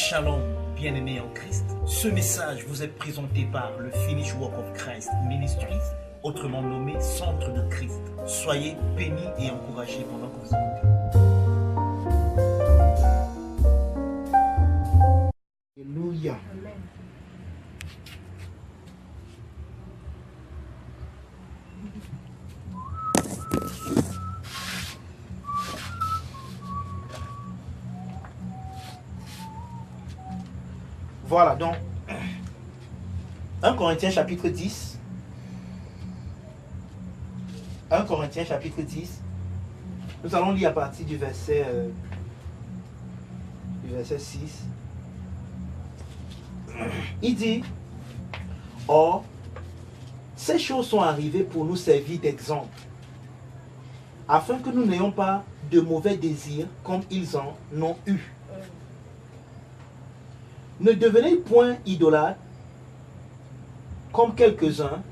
Shalom, bien-aimés en Christ. Ce message vous est présenté par le Finish Work of Christ Ministries, autrement nommé Centre de Christ. Soyez bénis et encouragés pendant que vous écoutez. Alléluia. Voilà, donc 1 Corinthiens chapitre 10. 1 Corinthiens chapitre 10. Nous allons lire à partir du verset 6. Il dit: Or, ces choses sont arrivées pour nous servir d'exemple, afin que nous n'ayons pas de mauvais désirs comme ils en ont eu. Ne devenez point idolâtres comme quelques-uns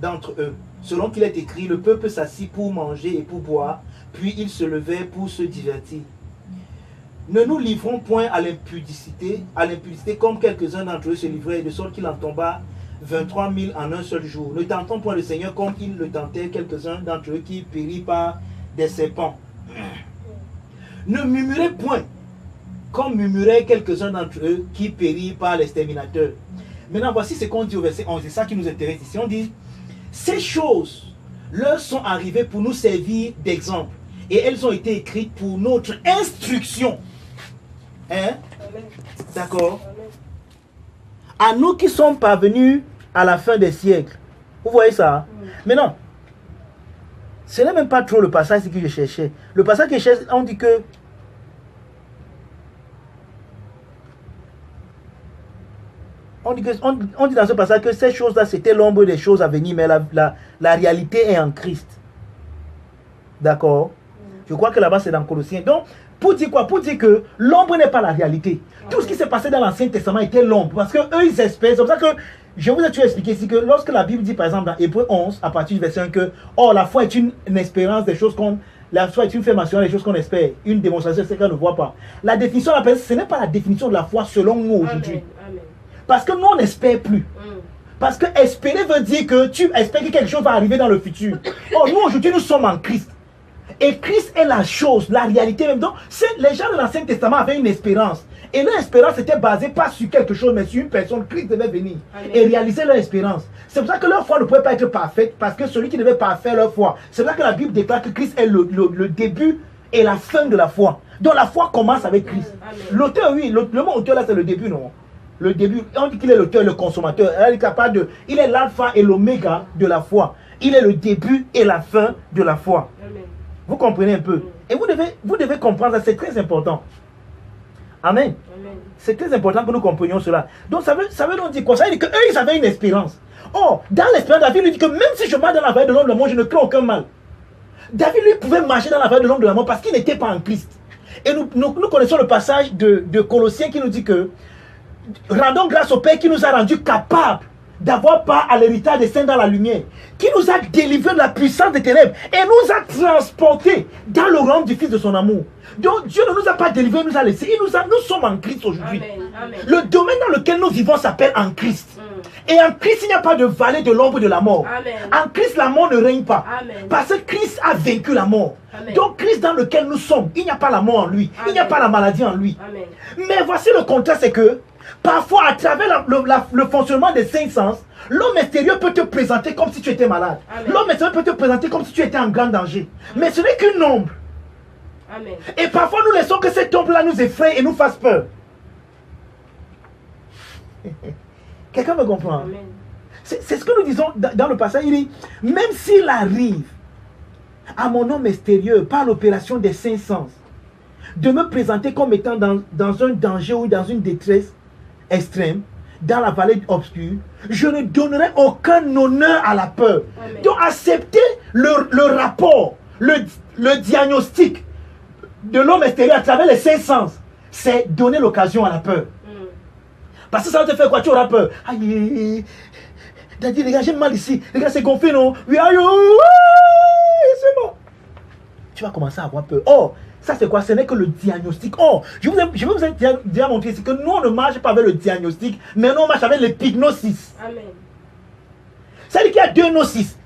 d'entre eux. Selon qu'il est écrit, le peuple s'assit pour manger et pour boire, puis il se levait pour se divertir. Ne nous livrons point à l'impudicité comme quelques-uns d'entre eux se livraient, de sorte qu'il en tomba 23 000 en un seul jour. Ne tentons point le Seigneur comme il le tentait quelques-uns d'entre eux qui périrent par des serpents. Ne murmurez point comme murmuraient quelques-uns d'entre eux qui périrent par l'exterminateur. Maintenant, voici ce qu'on dit au verset 11. C'est ça qui nous intéresse ici. On dit: ces choses leur sont arrivées pour nous servir d'exemple, et elles ont été écrites pour notre instruction. Hein? D'accord? À nous qui sommes parvenus à la fin des siècles. Vous voyez ça? Mais non. Ce n'est même pas trop le passage que je cherchais. Le passage que je cherche, on dit que on dit dans ce passage que ces choses-là, c'était l'ombre des choses à venir, mais la réalité est en Christ. D'accord? Je crois que là-bas, c'est dans Colossiens. Donc, pour dire quoi? Pour dire que l'ombre n'est pas la réalité. Tout ce qui s'est passé dans l'Ancien Testament était l'ombre. Parce que eux, ils espèrent. C'est pour ça que je vous ai toujours expliqué ici que lorsque la Bible dit, par exemple, dans Hébreux 11, à partir du verset 1, que oh, la foi est une espérance des choses qu'on... La foi est une affirmation des choses qu'on espère. Une démonstration, c'est qu'on ne voit pas. La définition de la personne, ce n'est pas la définition de la foi selon nous aujourd'hui. Parce que nous, on n'espère plus. Parce que espérer veut dire que tu espères que quelque chose va arriver dans le futur. Oh, nous, aujourd'hui, nous sommes en Christ. Et Christ est la chose, la réalité même. Donc, les gens de l'Ancien Testament avaient une espérance. Et leur espérance était basée pas sur quelque chose, mais sur une personne. Christ devait venir et réaliser leur espérance. C'est pour ça que leur foi ne pouvait pas être parfaite, parce que celui qui devait parfaire leur foi. C'est pour ça que la Bible déclare que Christ est le début et la fin de la foi. Donc la foi commence avec Christ. L'auteur, oui, le mot auteur là, c'est le début, non? Le début, on dit qu'il est l'auteur, le consommateur. Il est l'alpha et l'oméga de la foi. Il est le début et la fin de la foi. Amen. Vous comprenez un peu? Et vous devez comprendre ça, c'est très important. Amen. C'est très important que nous comprenions cela. Donc ça veut donc dire quoi? Ça veut dire qu'eux, ils avaient une espérance. Oh, dans l'espérance, David lui dit que même si je marche dans la vallée de l'ombre de la mort, je ne crains aucun mal. David, lui, pouvait marcher dans la vallée de l'ombre de la mort parce qu'il n'était pas en Christ. Et nous connaissons le passage de Colossiens qui nous dit que rendons grâce au Père qui nous a rendus capables d'avoir part à l'héritage des saints dans la lumière, qui nous a délivrés de la puissance des ténèbres et nous a transportés dans le royaume du Fils de son amour. Donc Dieu ne nous a pas délivrés, il nous a laissés. Nous sommes en Christ aujourd'hui. Le domaine dans lequel nous vivons s'appelle en Christ. Et en Christ, il n'y a pas de vallée de l'ombre de la mort. Amen. En Christ, la mort ne règne pas. Amen. Parce que Christ a vaincu la mort. Amen. Donc Christ dans lequel nous sommes, il n'y a pas la mort en lui. Amen. Il n'y a pas la maladie en lui. Amen. Mais voici le contraste, c'est que parfois, à travers le fonctionnement des cinq sens, l'homme extérieur peut te présenter comme si tu étais malade. L'homme extérieur peut te présenter comme si tu étais en grand danger. Mais ce n'est qu'une ombre. Amen. Et parfois, nous laissons que cette ombre-là nous effraie et nous fasse peur. Quelqu'un me comprend? C'est ce que nous disons dans le passage. Il dit, même s'il arrive à mon homme extérieur par l'opération des cinq sens de me présenter comme étant dans un danger ou dans une détresse extrême, dans la vallée obscure, je ne donnerai aucun honneur à la peur. Amen. Donc accepter le rapport, le diagnostic de l'homme extérieur à travers les cinq sens, c'est donner l'occasion à la peur. Parce que ça va te faire quoi? Tu auras peur. Aïe, Daddy, les gars, j'ai mal ici. Les gars, c'est gonflé, non? Oui, aïe, c'est bon. tu vas commencer à avoir peur. Or, ça c'est quoi? Ce n'est que le diagnostic. Or, je vais vous déjà montrer ici que nous, on ne marche pas avec le diagnostic, mais nous, on marche avec l'épignosis. Amen. C'est-à-dire qu'il y a deux gnosis.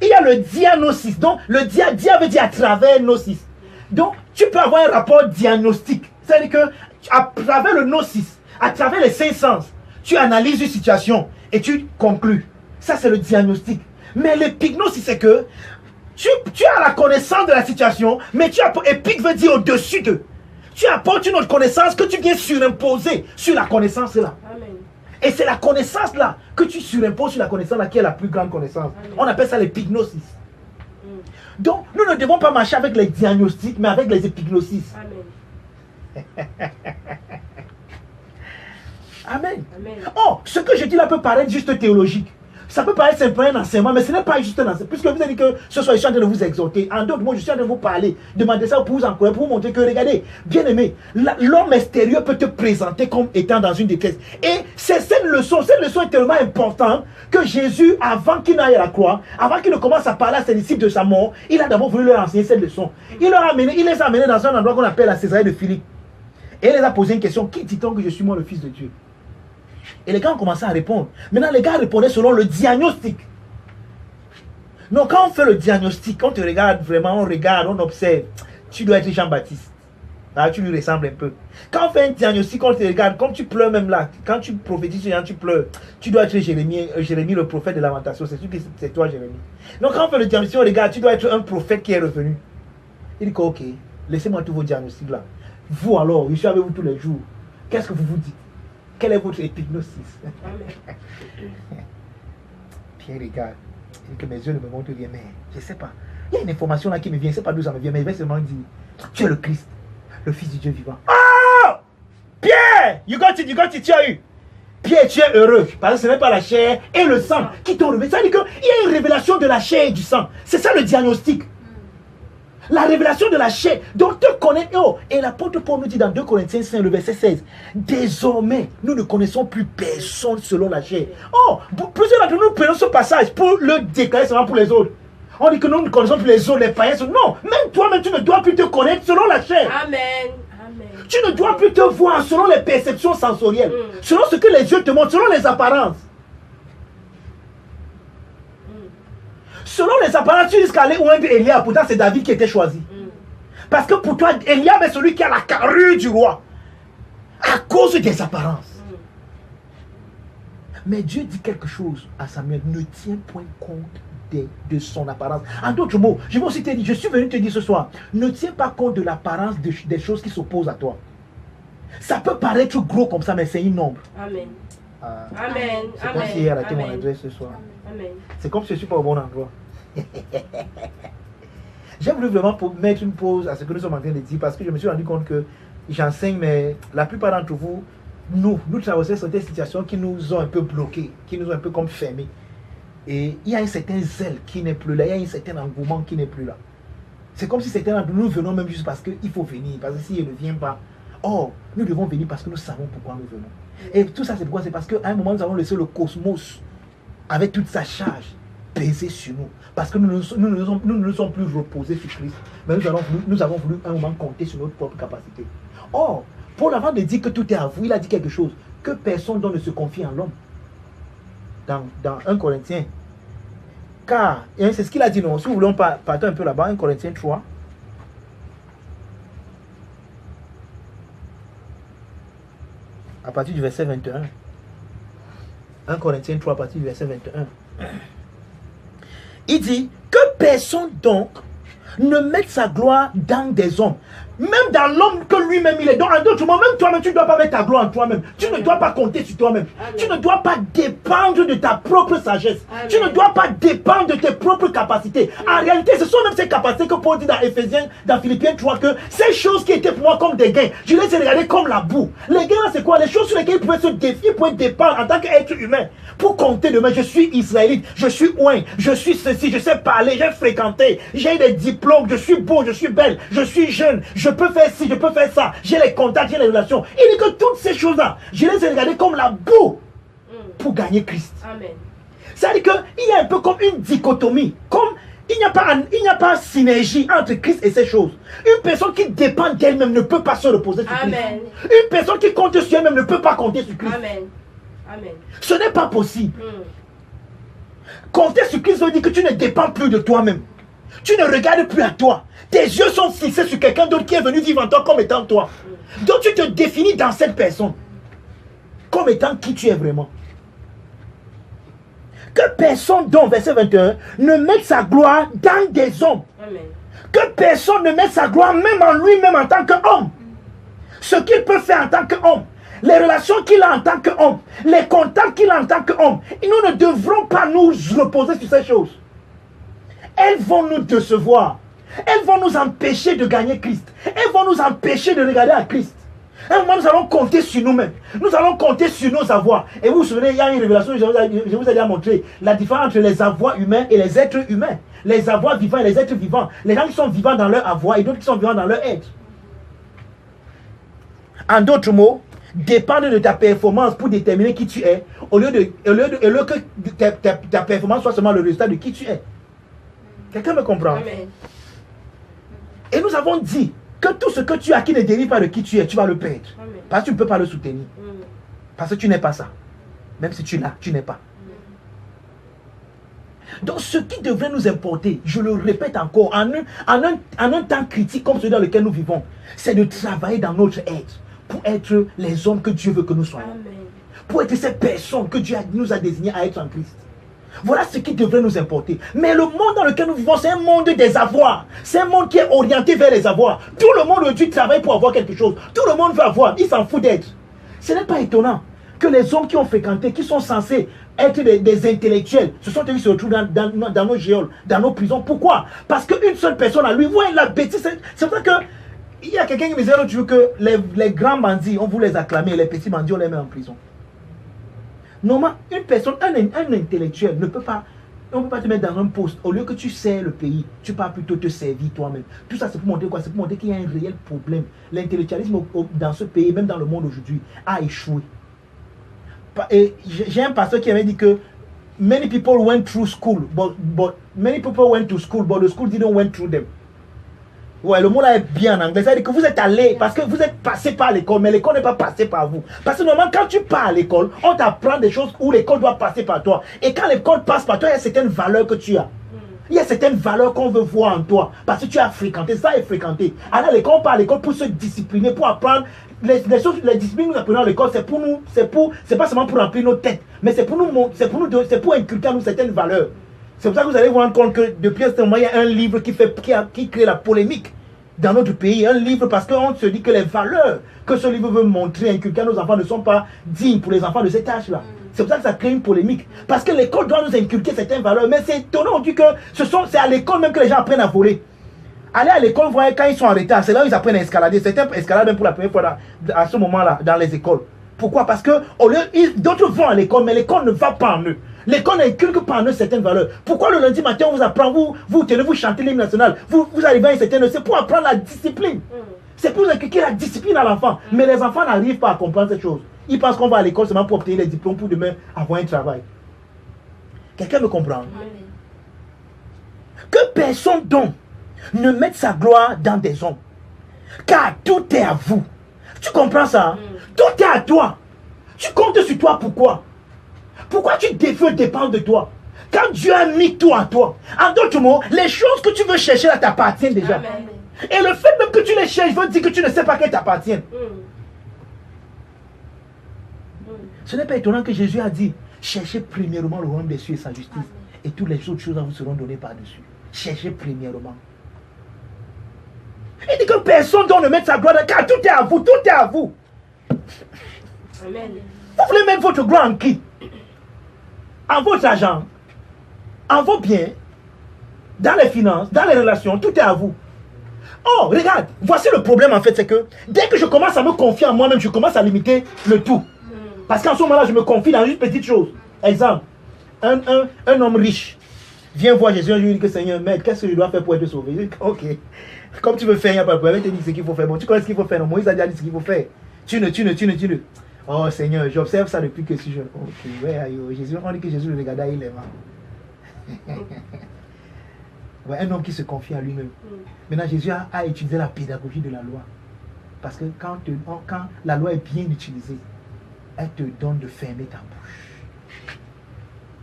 Il y a le diagnosis. Donc, le dia veut dire à travers gnosis. Donc, tu peux avoir un rapport diagnostique. C'est-à-dire que, à travers le gnosis, à travers les 5 sens, tu analyses une situation et tu conclus. Ça, c'est le diagnostic. Mais l'épignosis, c'est que tu as la connaissance de la situation, mais épique veut dire au-dessus de. Tu apportes une autre connaissance que tu viens surimposer sur la connaissance là. Amen. Et c'est la connaissance là que tu surimposes sur la connaissance là qui est la plus grande connaissance. Amen. On appelle ça l'épignosis. Donc, nous ne devons pas marcher avec les diagnostics, mais avec les épignosis. Amen. Amen. Amen. Oh, ce que je dis là peut paraître juste théologique. Ça peut paraître simplement un enseignement, mais ce n'est pas juste un enseignement. Puisque vous avez dit que ce soir, je suis en train de vous exhorter. En d'autres mots, je suis en train de vous parler. Demandez ça pour vous encourager, pour vous montrer que, regardez, bien aimé, l'homme extérieur peut te présenter comme étant dans une détresse. Et c'est cette leçon est tellement importante que Jésus, avant qu'il n'aille à la croix, avant qu'il ne commence à parler à ses disciples de sa mort, il a d'abord voulu leur enseigner cette leçon. Il les a amenés dans un endroit qu'on appelle la Césarée de Philippe. Et il les a posé une question: qui dit-on que je suis moi le Fils de Dieu? Et les gars ont commencé à répondre. Maintenant, les gars répondaient selon le diagnostic. Donc, quand on fait le diagnostic, on te regarde vraiment, on regarde, on observe. Tu dois être Jean-Baptiste. Ah, tu lui ressembles un peu. Quand on fait un diagnostic, on te regarde, comme tu pleures même là, quand tu prophétises, tu pleures. Tu dois être Jérémie, le prophète de lamentation. C'est sûr que c'est toi, Jérémie. Donc, quand on fait le diagnostic, on regarde, tu dois être un prophète qui est revenu. Il dit que, ok, laissez-moi tous vos diagnostics là. Vous alors, je suis avec vous tous les jours. Qu'est-ce que vous vous dites? Quel est votre épignosis? Pierre regarde. Il dit que mes yeux ne me montrent rien, mais je ne sais pas. Il y a une information là qui me vient, je ne sais pas d'où ça me vient, mais il va seulement dire: tu es le Christ, le Fils du Dieu vivant. Oh! Pierre! You got it, tu as eu. Pierre, tu es heureux, parce que ce n'est pas la chair et le sang qui t'ont révélé. Ça veut dire qu'il y a une révélation de la chair et du sang. C'est ça le diagnostic. La révélation de la chair. Donc, te connaître. Oh, et l'apôtre Paul nous dit dans 2 Corinthiens 5, le verset 16: désormais, nous ne connaissons plus personne selon la chair. Oh, plusieurs d'entre nous prenons ce passage pour le déclarer seulement pour les autres. On dit que nous ne connaissons plus les autres, les païens. Non, même toi-même, tu ne dois plus te connaître selon la chair. Amen. Amen. Tu ne dois plus te voir selon les perceptions sensorielles, selon ce que les yeux te montrent, selon les apparences. Selon les apparences, tu risques d'aller où un Eliab, pourtant c'est David qui était choisi. Parce que pour toi, Eliab est celui qui a la carrure du roi. À cause des apparences. Mais Dieu dit quelque chose à Samuel: ne tiens point compte de son apparence. En d'autres mots, je vais aussi te dire, je suis venu te dire ce soir, ne tiens pas compte de l'apparence des choses qui s'opposent à toi. Ça peut paraître gros comme ça, mais c'est une ombre. Amen. Amen. C'est comme si j'ai raté mon adresse ce soir. Amen. C'est comme si je ne suis pas au bon endroit. J'ai voulu vraiment mettre une pause à ce que nous sommes en train de dire, parce que je me suis rendu compte que j'enseigne, mais la plupart d'entre vous, nous traversons certaines situations qui nous ont un peu bloqués, qui nous ont un peu comme fermés. Et il y a un certain zèle qui n'est plus là, il y a un certain engouement qui n'est plus là. C'est comme si certains d'entre nous venons même juste parce qu'il faut venir, parce que s'il ne vient pas, or, nous devons venir parce que nous savons pourquoi nous venons. Et tout ça, c'est pourquoi? C'est parce qu'à un moment, nous avons laissé le cosmos, avec toute sa charge, peser sur nous. Parce que nous ne nous sommes plus reposés sur Christ. Mais nous avons voulu un moment compter sur notre propre capacité. Or, Paul, avant de dire que tout est à vous, il a dit quelque chose: que personne ne se confie en l'homme. Dans 1 Corinthiens. Car, et c'est ce qu'il a dit, non? Si vous voulez, partons un peu là-bas, 1 Corinthiens 3. À partir du verset 21. 1 Corinthiens 3, à partir du verset 21. Il dit que personne donc ne mette sa gloire dans des hommes, même dans l'homme que lui-même il est. Donc en d'autres mots, même toi-même, tu ne dois pas mettre ta gloire en toi-même. Tu ne dois pas compter sur toi-même. Tu ne dois pas dépendre de ta propre sagesse. Tu ne dois pas dépendre de tes propres capacités. En réalité, ce sont même ces capacités que Paul dit dans Philippiens 3, que ces choses qui étaient pour moi comme des gains, je les ai regardées comme la boue. Les gains, c'est quoi? Les choses sur lesquelles il pouvait se défier, il pouvait dépendre en tant qu'être humain. Pour compter demain, je suis israélite, je suis ouin, je suis ceci, je sais parler, j'ai fréquenté, j'ai des diplômes, je suis beau, je suis belle, je suis jeune, je peux faire ci, je peux faire ça, j'ai les contacts, j'ai les relations. Il dit que toutes ces choses-là, je les ai regardées comme la boue pour gagner Christ. Amen. C'est-à-dire qu'il y a un peu comme une dichotomie, comme Il n'y a pas synergie entre Christ et ces choses. Une personne qui dépend d'elle-même ne peut pas se reposer sur Christ. Amen. Une personne qui compte sur elle-même ne peut pas compter sur Christ. Amen. Amen. Ce n'est pas possible. Mm. Compter sur Christ veut dire que tu ne dépends plus de toi-même. Tu ne regardes plus à toi. Tes yeux sont fixés sur quelqu'un d'autre qui est venu vivre en toi comme étant toi. Donc tu te définis dans cette personne comme étant qui tu es vraiment. Que personne, donc, verset 21, ne mette sa gloire dans des hommes. Amen. Que personne ne mette sa gloire même en lui-même en tant qu'homme. Ce qu'il peut faire en tant qu'homme, les relations qu'il a en tant qu'homme, les contacts qu'il a en tant qu'homme. Et nous ne devrons pas nous reposer sur ces choses. Elles vont nous décevoir. Elles vont nous empêcher de gagner Christ. Elles vont nous empêcher de regarder à Christ. À un moment, nous allons compter sur nous-mêmes. Nous allons compter sur nos avoirs. Et vous vous souvenez, il y a une révélation, je vous ai déjà montré la différence entre les avoirs humains et les êtres humains. Les avoirs vivants et les êtres vivants. Les gens qui sont vivants dans leur avoir et d'autres qui sont vivants dans leur être. En d'autres mots, dépendre de ta performance pour déterminer qui tu es, au lieu que ta performance soit seulement le résultat de qui tu es. Quelqu'un me comprend? Amen. Et nous avons dit que tout ce que tu as qui ne dérive pas de qui tu es, tu vas le perdre. Amen. Parce que tu ne peux pas le soutenir. Mm. Parce que tu n'es pas ça. Même si tu l'as, tu n'es pas. Donc ce qui devrait nous importer, je le répète encore, en un temps critique comme celui dans lequel nous vivons, c'est de travailler dans notre être pour être les hommes que Dieu veut que nous soyons. Amen. Pour être ces personnes que Dieu nous a désignées à être en Christ. Voilà ce qui devrait nous importer. Mais le monde dans lequel nous vivons, c'est un monde des avoirs. C'est un monde qui est orienté vers les avoirs. Tout le monde aujourd'hui travaille pour avoir quelque chose. Tout le monde veut avoir. Il s'en fout d'être. Ce n'est pas étonnant que les hommes qui ont fréquenté, qui sont censés être des intellectuels, ce sont eux qui se retrouvent dans nos géoles, dans nos prisons. Pourquoi? Parce qu'une seule personne à lui voit la bêtise. C'est pour ça que il y a quelqu'un qui me disait l'autre jour que les grands bandits, on vous les acclamer, les petits bandits, on les met en prison. Normalement, une personne, un intellectuel ne peut pas, on ne peut pas te mettre dans un poste. Au lieu que tu sers le pays, tu peux plutôt te servir toi-même. Tout ça, c'est pour montrer quoi? C'est pour montrer qu'il y a un réel problème. L'intellectualisme dans ce pays, même dans le monde aujourd'hui, a échoué. Et j'ai un pasteur qui avait dit que many people went through school, but many people went to school, but the school didn't went through them. Ouais, le mot là est bien en anglais. Ça veut dire que vous êtes allé parce que vous êtes passé par l'école, mais l'école n'est pas passée par vous. Parce que normalement, quand tu pars à l'école, on t'apprend des choses où l'école doit passer par toi. Et quand l'école passe par toi, il y a certaines valeurs que tu as. Il y a certaines valeurs qu'on veut voir en toi. Parce que tu as fréquenté, ça est fréquenté. Alors l'école, on part à l'école pour se discipliner, pour apprendre. Les disciplines que nous apprenons à l'école, c'est pour nous, c'est pas seulement pour remplir nos têtes, mais c'est pour pour inculquer à nous certaines valeurs. C'est pour ça que vous allez vous rendre compte que depuis un certain moment, il y a un livre qui crée la polémique dans notre pays. Un livre parce qu'on se dit que les valeurs que ce livre veut montrer, inculquer à nos enfants ne sont pas dignes pour les enfants de cet âge-là. C'est pour ça que ça crée une polémique. Parce que l'école doit nous inculquer certaines valeurs. Mais c'est étonnant, on dit que c'est à l'école même que les gens apprennent à voler. Aller à l'école, vous voyez, quand ils sont en retard, c'est là où ils apprennent à escalader. Certains escaladent même pour la première fois à ce moment-là, dans les écoles. Pourquoi? Parce que d'autres vont à l'école, mais l'école ne va pas en eux. L'école n'inculque pas en eux certaines valeurs. Pourquoi le lundi matin, on vous apprend, vous chantez l'hymne national, vous arrivez à une certaine... C'est pour apprendre la discipline. C'est pour inculquer la discipline à l'enfant. Mais les enfants n'arrivent pas à comprendre cette chose. Ils pensent qu'on va à l'école seulement pour obtenir les diplômes pour demain avoir un travail. Quelqu'un me comprend? Que personne donc ne mette sa gloire dans des hommes. Car tout est à vous. Tu comprends ça? Tout est à toi. Tu comptes sur toi, pourquoi? Pourquoi tu veux dépendre de toi? Quand Dieu a mis tout à toi. En d'autres mots, les choses que tu veux chercher là t'appartiennent déjà. Amen. Et le fait même que tu les cherches veut dire que tu ne sais pas qu'elles t'appartiennent. Ce n'est pas étonnant que Jésus a dit, cherchez premièrement le royaume des cieux et sa justice. Et toutes les autres choses vous seront données par-dessus. Cherchez premièrement. Il dit que personne ne doit mettre sa gloire, car tout est à vous, tout est à vous. Amen. Vous voulez mettre votre gloire en qui? En votre argent, en vos biens, dans les finances, dans les relations, tout est à vous. Oh, regarde, voici le problème en fait, c'est que dès que je commence à me confier en moi-même, je commence à limiter le tout. Parce qu'en ce moment-là, je me confie dans une petite chose. Exemple, un homme riche vient voir Jésus et lui dit que Seigneur, maître, qu'est-ce que je dois faire pour être sauvé? Je dis, ok, comme tu veux faire, il n'y a pas de problème, il te dit ce qu'il faut faire. Bon, tu connais ce qu'il faut faire, non? Moïse a déjà dit ce qu'il faut faire. Tu ne. Oh Seigneur, j'observe ça depuis que je suis jeune. Ok, ouais, Jésus, on dit que Jésus le regardait, il est mort. Ouais, un homme qui se confie à lui-même. Maintenant, Jésus a utilisé la pédagogie de la loi. Parce que quand la loi est bien utilisée, elle te donne de fermer ta bouche.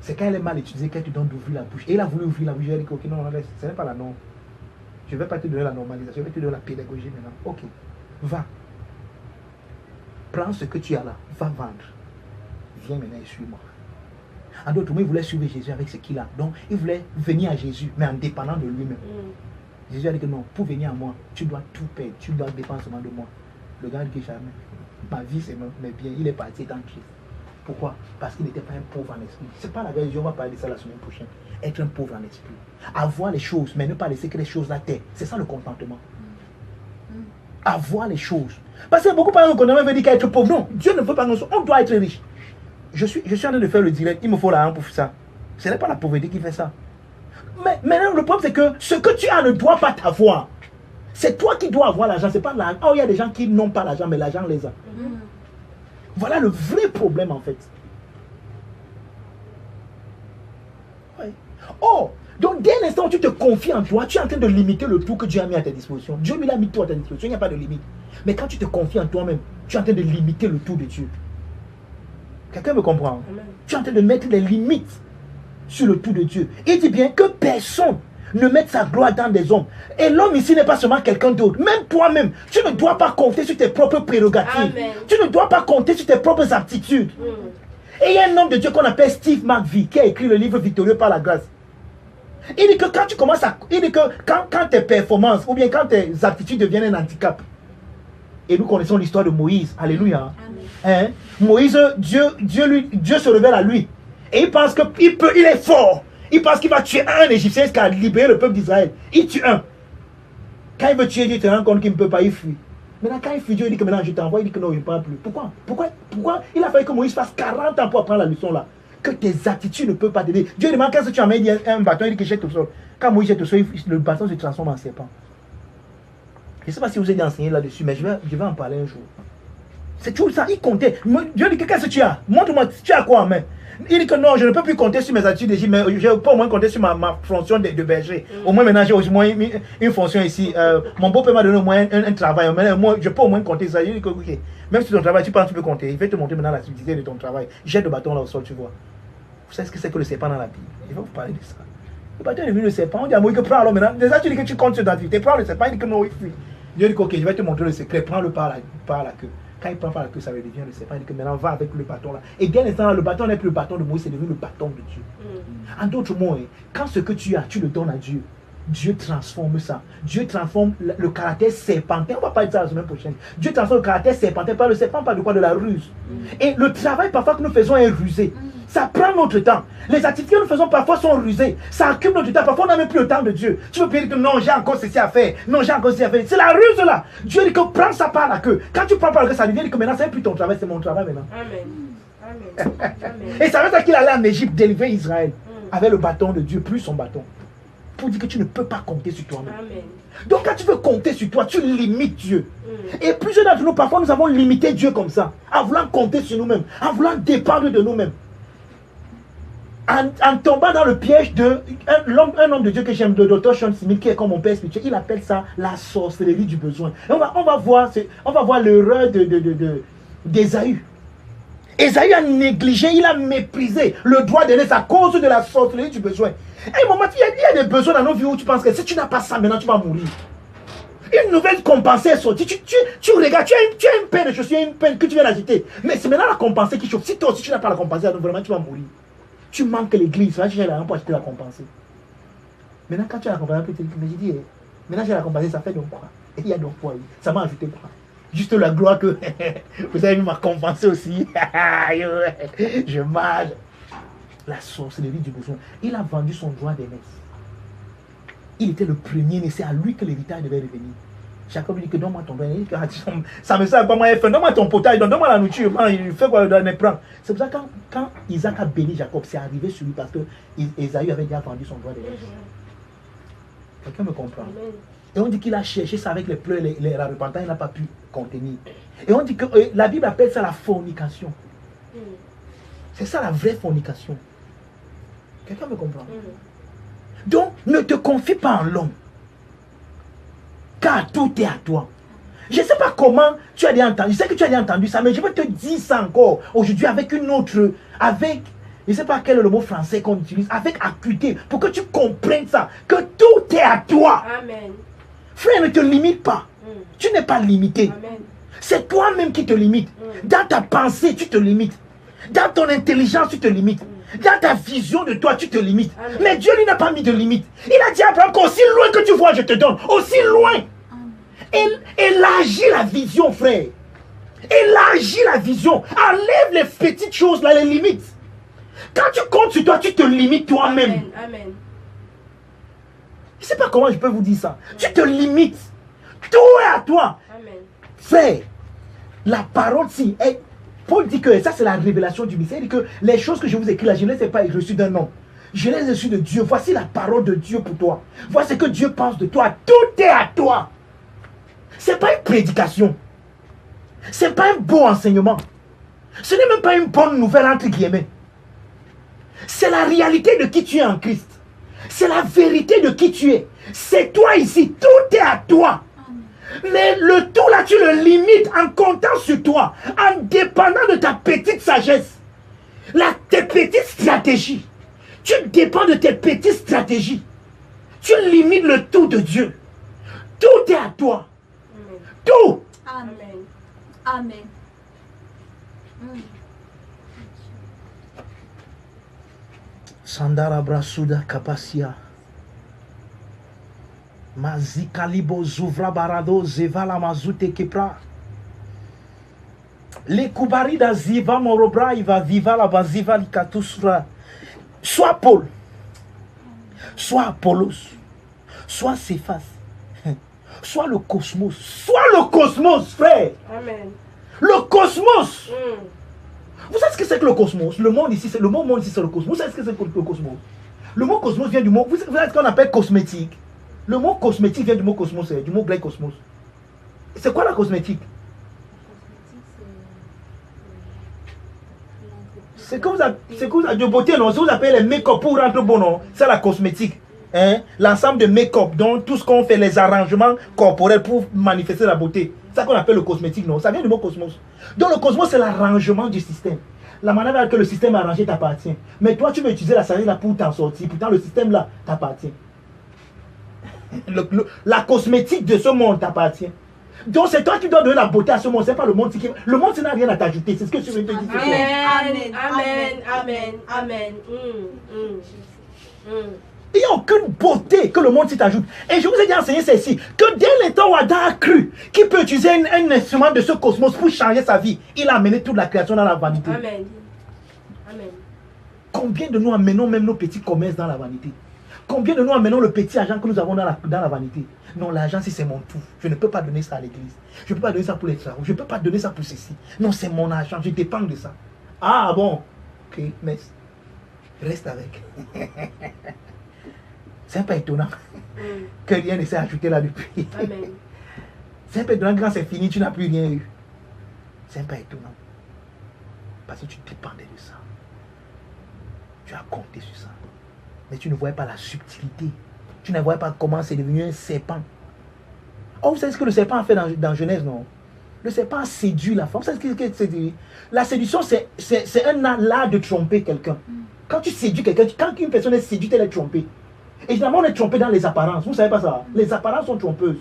C'est quand elle est mal utilisée qu'elle te donne d'ouvrir la bouche. Et il a voulu ouvrir la bouche. Il a dit, ok, non, ce n'est pas la norme. Je ne vais pas te donner la normalisation, je vais te donner la pédagogie maintenant. Ok, va. Prends ce que tu as là, va vendre. Viens maintenant et suis-moi. En d'autres mots, il voulait suivre Jésus avec ce qu'il a. Donc, il voulait venir à Jésus, mais en dépendant de lui-même. Jésus a dit que non, pour venir à moi, tu dois tout perdre, tu dois dépendre seulement de moi. Le gars dit que jamais. Ma vie, c'est mes biens. Il est parti étant Christ. Pourquoi? Parce qu'il n'était pas un pauvre en esprit. Ce n'est pas la vérité, on va parler de ça la semaine prochaine. Être un pauvre en esprit. Avoir les choses, mais ne pas laisser que les choses la terre. C'est ça le contentement. Avoir les choses. Parce que beaucoup parlent qu'on veut dire qu'être pauvre. Non, Dieu ne veut pas nous. On doit être riche. Je suis en train de faire le direct. Il me faut l'argent pour ça. Ce n'est pas la pauvreté qui fait ça. Mais maintenant, le problème, c'est que ce que tu as ne doit pas t'avoir. C'est toi qui dois avoir l'argent. C'est pas l'argent. Oh, il y a des gens qui n'ont pas l'argent, mais l'argent les a. Voilà le vrai problème, en fait. Ouais. Oh, donc dès l'instant où tu te confies en toi, tu es en train de limiter le tout que Dieu a mis à ta disposition. Dieu lui a mis tout à ta disposition. Il n'y a pas de limite. Mais quand tu te confies en toi-même, tu es en train de limiter le tout de Dieu. Quelqu'un me comprend? Amen. Tu es en train de mettre des limites sur le tout de Dieu. Il dit bien que personne ne mette sa gloire dans des hommes. Et l'homme ici n'est pas seulement quelqu'un d'autre. Même toi-même, tu ne dois pas compter sur tes propres prérogatives. Amen. Tu ne dois pas compter sur tes propres aptitudes. Et il y a un homme de Dieu qu'on appelle Steve McVie qui a écrit le livre Victorieux par la grâce. Il dit que quand tu commences à... Il dit que quand tes performances ou bien quand tes aptitudes deviennent un handicap. Et nous connaissons l'histoire de Moïse. Alléluia. Hein? Moïse, Dieu se révèle à lui. Et il pense qu'il est fort. Il pense qu'il va tuer un Égyptien qui a libéré le peuple d'Israël. Il tue un. Quand il veut tuer, Dieu te rend compte qu'il ne peut pas, il fuit. Maintenant, quand il fuit, Dieu dit que maintenant je t'envoie, il dit que non, il ne parle plus. Pourquoi il a fallu que Moïse fasse 40 ans pour apprendre la leçon là? Que tes attitudes ne peuvent pas t'aider. Dieu demande qu'est-ce que tu amènes, il dit un bâton, il dit que jette au sol. Quand Moïse jette au sol, le bâton se transforme en serpent. Je ne sais pas si vous avez enseigné là-dessus, mais je vais en parler un jour. C'est toujours ça, il comptait. Dieu dit que qu'est-ce que tu as? Montre-moi, tu as quoi en main? Il dit que non, je ne peux plus compter sur mes attitudes d'Égypte, mais je peux au moins compter sur ma fonction de berger. Au moins maintenant, j'ai au moins une fonction ici. Mon beau-père m'a donné au moins un travail. Moi, je peux au moins compter ça. Il dit que okay, même si ton travail, tu penses que tu peux compter. Il va te montrer maintenant la subtilité de ton travail. Jette le bâton là au sol, tu vois. Vous savez ce que c'est que le serpent dans la Bible? Il va vous parler de ça. Le bâton est devenu le serpent. On dit à Moïse que prends alors maintenant. Déjà, tu dis que tu comptes sur ta activité. Prends le serpent. Il dit que non, il fuit. Dieu dit que ok, je vais te montrer le secret. Prends-le par la queue. Quand il prend par la queue, ça devient le serpent. Il dit que maintenant va avec le bâton là. Et dès l'instant là, le bâton n'est plus le bâton de Moïse, c'est devenu le bâton de Dieu. En d'autres mots, quand ce que tu as, tu le donnes à Dieu, Dieu transforme ça. Dieu transforme le caractère serpentin. On va parler de ça la semaine prochaine. Dieu transforme le caractère serpentin par le serpent, par de quoi? De la ruse. Et le travail parfois que nous faisons est rusé. Ça prend notre temps. Les activités que nous faisons parfois sont rusées. Ça occupe notre temps. Parfois on n'a même plus le temps de Dieu. Tu veux dire que non, j'ai encore ceci à faire. Non, j'ai encore ceci à faire. C'est la ruse là. Dieu dit que prends ça par la queue. Quand tu prends par la queue, ça devient que maintenant c'est plus ton travail, c'est mon travail maintenant. Amen. Amen. Et ça veut dire qu'il allait en Égypte délivrer Israël avec le bâton de Dieu, plus son bâton. Pour dire que tu ne peux pas compter sur toi-même. Donc quand tu veux compter sur toi, tu limites Dieu. Et plusieurs d'entre nous, parfois nous avons limité Dieu comme ça, en voulant compter sur nous-mêmes, en voulant dépendre de nous-mêmes. En tombant dans le piège de un homme de Dieu que j'aime, de Dr. Sean Smith, qui est comme mon père spirituel, il appelle ça la sorcellerie du besoin. Et on va voir l'erreur d'Ésaü. Ésaü a négligé, il a méprisé le droit de naître à cause de la sorcellerie du besoin. Et au moment, il y a des besoins dans nos vies où tu penses que si tu n'as pas ça, maintenant tu vas mourir. Une nouvelle compensée est sortie. Tu regardes, tu as une peine de chaussure, une peine que tu viens d'agiter. Mais c'est maintenant la compensée qui chauffe. Si toi aussi tu n'as pas la compensée, alors vraiment tu vas mourir. Tu manques l'église, tu j'ai l'argent pour acheter la compensée. Maintenant quand tu as la compensée, tu te dis, mais j'ai dit, maintenant j'ai la compensée, ça fait donc quoi? Et il y a donc quoi? Ça m'a ajouté quoi? Juste la gloire que vous avez vu m'a compensé aussi. Je mange. La sorcellerie du besoin. Il a vendu son droit d'aînesse. Il était le premier né, c'est à lui que l'héritage devait revenir. Jacob dit que donne-moi ton droit. Il dit que ça me sert pas moi, donne-moi ton potage, donne-moi la nourriture. Il fait quoi, il prend. C'est pour ça que quand Isaac a béni Jacob, c'est arrivé sur lui parce que Ésaü avait déjà vendu son droit d'aînesse. Quelqu'un me comprend? Et on dit qu'il a cherché ça avec les pleurs, la repentance, il n'a pas pu contenir. Et on dit que la Bible appelle ça la fornication. C'est ça la vraie fornication. Quelqu'un me comprend? Donc, ne te confie pas en l'homme. Car tout est à toi. Je ne sais pas comment tu as déjà entendu. Je sais que tu as déjà entendu ça, mais je vais te dire ça encore aujourd'hui avec une autre, avec, je ne sais pas quel est le mot français qu'on utilise, avec acuité, pour que tu comprennes ça, que tout est à toi. Amen. Frère, ne te limite pas. Tu n'es pas limité. Amen. C'est toi-même qui te limite. Dans ta pensée, tu te limites. Dans ton intelligence, tu te limites. Dans ta vision de toi, tu te limites. Amen. Mais Dieu, lui, n'a pas mis de limite. Il a dit à Abraham qu'aussi loin que tu vois, je te donne. Aussi loin. Élargis la vision, frère. Élargis la vision. Enlève les petites choses, là, les limites. Quand tu comptes sur toi, tu te limites toi-même. Amen. Amen. Je ne sais pas comment je peux vous dire ça. Tu te limites. Tout est à toi. Amen. Frère, la parole, si. Paul dit que ça, c'est la révélation du mystère. Il dit que les choses que je vous écris là, je ne les ai pas reçues d'un homme. Je les ai reçues de Dieu. Voici la parole de Dieu pour toi. Voici ce que Dieu pense de toi. Tout est à toi. Ce n'est pas une prédication. Ce n'est pas un beau enseignement. Ce n'est même pas une bonne nouvelle entre guillemets. C'est la réalité de qui tu es en Christ. C'est la vérité de qui tu es. C'est toi ici. Tout est à toi. Mais le tout là, tu le limites en comptant sur toi, en dépendant de ta petite sagesse, tes petites stratégies. Tu dépends de tes petites stratégies. Tu limites le tout de Dieu. Tout est à toi. Amen. Tout. Amen. Amen. Sandara brasuda kapasia. Mazikalibo zuvra barado zevala mazute kepra. Les kubarida ziva morobra iva viva la baziva likatusra. Soit Paul, soit Apollos, soit Céphas, soit le cosmos. Soit le cosmos, frère. Amen. Le cosmos. Mm. Vous savez ce que c'est que le cosmos? Le monde ici, c'est le monde ici, c'est le cosmos. Vous savez ce que c'est que le cosmos? Le mot cosmos vient du mot, vous savez ce qu'on appelle cosmétique. Le mot cosmétique vient du mot cosmos, du mot grec cosmos. C'est quoi la cosmétique? C'est que vous avez de beauté, non? Si vous appelez les make-up pour rentrer bon, non? C'est la cosmétique. Hein? L'ensemble de make-up, donc tout ce qu'on fait, les arrangements corporels pour manifester la beauté. C'est ça qu'on appelle le cosmétique, non? Ça vient du mot cosmos. Donc le cosmos, c'est l'arrangement du système. La manière avec que le système arrangé t'appartient. Mais toi, tu veux utiliser la sagesse là pour t'en sortir. Pourtant, le système là t'appartient. La cosmétique de ce monde t'appartient. Donc c'est toi qui dois donner la beauté à ce monde. C'est pas le monde qui... Le monde, ça n'a rien à t'ajouter. C'est ce que tu veux te dire. Amen. Amen. Amen. Amen. Il n'y a aucune beauté que le monde s'y t'ajoute. Et je vous ai dit enseigné ceci, que dès le temps où Adam a cru qu'il peut utiliser un instrument de ce cosmos pour changer sa vie, il a amené toute la création dans la vanité. Amen. Amen. Combien de nous amenons même nos petits commerces dans la vanité? Combien de nous amenons le petit argent que nous avons dans la vanité? Non, l'argent, si c'est mon tout, je ne peux pas donner ça à l'église. Je ne peux pas donner ça pour les travaux. Je ne peux pas donner ça pour ceci. Non, c'est mon argent, je dépends de ça. Ah bon? Ok, mais reste avec. C'est un peu étonnant que rien ne s'est ajouté là depuis. Amen. C'est un peu étonnant que quand c'est fini, tu n'as plus rien eu. C'est un peu étonnant. Parce que tu dépendais de ça. Tu as compté sur ça. Mais tu ne voyais pas la subtilité. Tu ne voyais pas comment c'est devenu un serpent. Oh, vous savez ce que le serpent a fait dans Genèse, non? Le serpent a séduit la femme. Vous savez ce que c'est? La séduction, c'est un art de tromper quelqu'un. Quand tu séduis quelqu'un, quand une personne est séduite, elle est trompée. Et généralement, on est trompé dans les apparences. Vous ne savez pas ça? Les apparences sont trompeuses.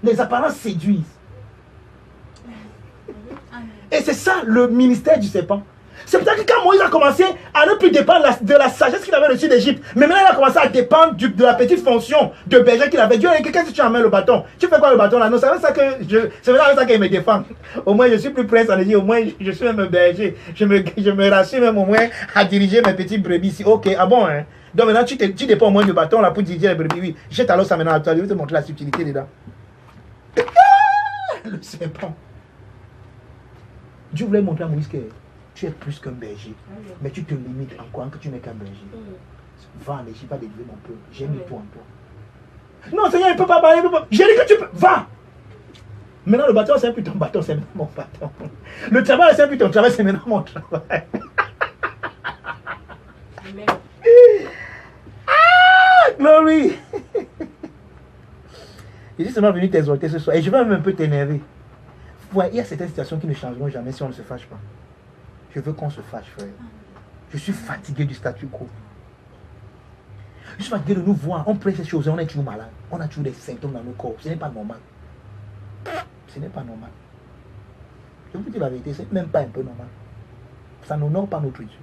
Les apparences séduisent. Et c'est ça le ministère du serpent. C'est pour ça que quand Moïse a commencé à ne plus dépendre de la sagesse qu'il avait reçue d'Égypte, mais maintenant il a commencé à dépendre de la petite fonction de berger qu'il avait. Dieu a dit, qu'est-ce que tu amènes le bâton? Tu fais quoi le bâton là? Non, c'est avec ça qu'il me défend. Au moins je suis plus prince en Égypte, au moins je suis même berger. Je me rassure même au moins à diriger mes petites brebis ici. Ok, ah bon, hein? Donc maintenant tu dépends au moins du bâton là pour diriger les brebis. Oui, jette alors ça maintenant à toi, je vais te montrer la subtilité dedans. Le serpent. Dieu voulait montrer à Moïse que tu es plus qu'un berger. Mais tu te limites en croyant que tu n'es qu'un berger. Va en Égypte, va délivrer mon peuple. J'ai mis toi en toi. Non, Seigneur, il ne peut pas parler. J'ai dit que tu peux. Va. Maintenant, le bâton, c'est plus ton bâton, c'est maintenant mon bâton. Le travail, c'est plus ton travail, c'est maintenant mon travail. Amen. Glory. Je suis seulement venu t'exhorter ce soir. Et je vais même un peu t'énerver. Ouais, il y a certaines situations qui ne changeront jamais si on ne se fâche pas. Je veux qu'on se fâche, frère. Je suis fatigué du statu quo. Je suis fatigué de nous voir. On prête ces choses et on est toujours malade. On a toujours des symptômes dans nos corps. Ce n'est pas normal. Ce n'est pas normal. Je vous dis la vérité, c'est même pas un peu normal. Ça n'honore pas notre Dieu.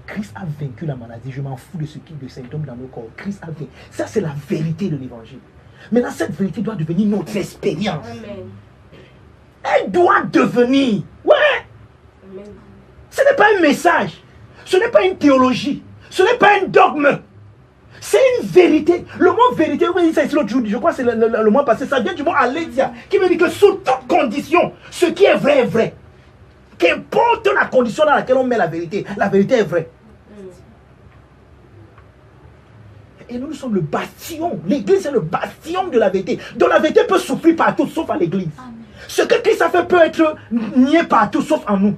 Christ a vaincu la maladie. Je m'en fous de ce qui est de symptômes dans nos corps. Christ a vaincu. Ça, c'est la vérité de l'évangile. Maintenant, cette vérité doit devenir notre expérience. Amen. Elle doit devenir. Ouais. Amen. Ce n'est pas un message. Ce n'est pas une théologie. Ce n'est pas un dogme. C'est une vérité. Le mot vérité, oui, ça c'est l'autre jour, je crois que c'est le mois passé, ça vient du mot aletheia, qui veut dire que sous toute condition, ce qui est vrai est vrai. Qu'importe la condition dans laquelle on met la vérité est vraie. Et nous sommes le bastion. L'église est le bastion de la vérité. Donc la vérité peut souffrir partout, sauf à l'église. Ce que Christ a fait peut être nié partout, sauf en nous.